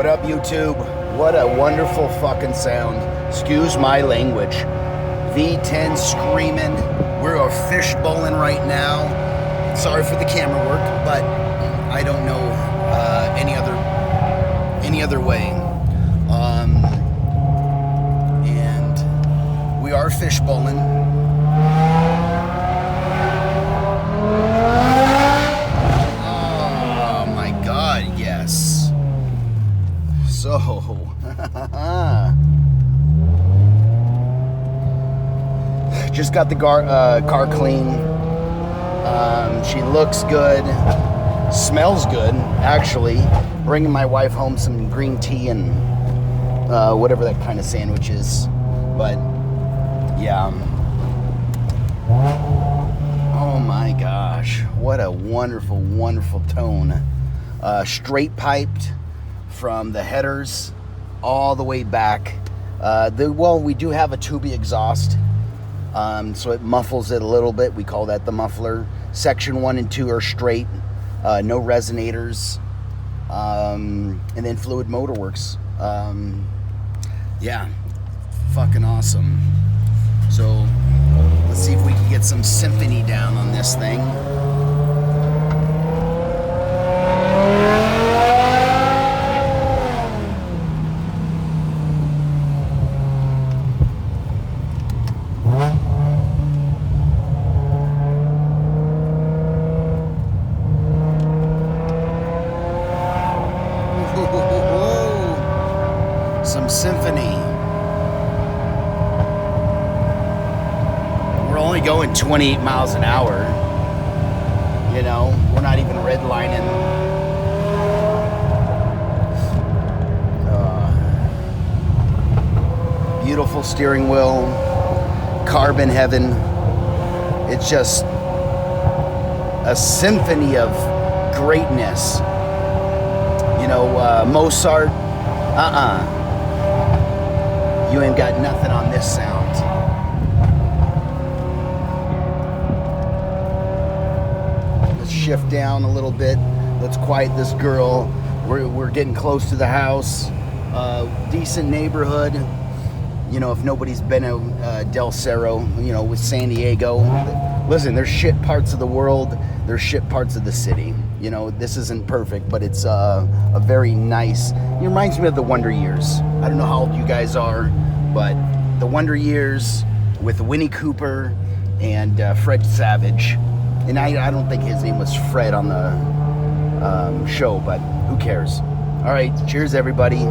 What up, YouTube? What a wonderful fucking sound. Excuse my language. V10 screaming. We're fish bowling right now. Sorry for the camera work, but I don't know any other way. And we are fish bowling. Oh my God, yes. So, just got the car clean. She looks good, smells good, actually. Bringing my wife home some green tea and whatever that kind of sandwich is. But, yeah. Oh my gosh, what a wonderful, wonderful tone. Straight piped from the headers all the way back. We do have a tubey exhaust, so it muffles it a little bit. We call that the muffler. Section 1 and 2 are straight, no resonators, and then fluid motor works. Yeah, fucking awesome. So let's see if we can get some symphony down on this thing. Some symphony. We're only going 28 miles an hour. You know, we're not even redlining. Beautiful steering wheel. Carbon heaven. It's just a symphony of greatness. You know, Mozart. You ain't got nothing on this sound. Let's shift down a little bit. Let's quiet this girl. We're getting close to the house. Decent neighborhood. You know, if nobody's been to Del Cerro, you know, with San Diego. Listen, there's shit parts of the world. There's shit parts of the city. You know, this isn't perfect, but it's a very nice. It reminds me of the Wonder Years. I don't know how old you guys are, but the Wonder Years with Winnie Cooper and Fred Savage. And I don't think his name was Fred on the show, but who cares? All right, cheers, everybody.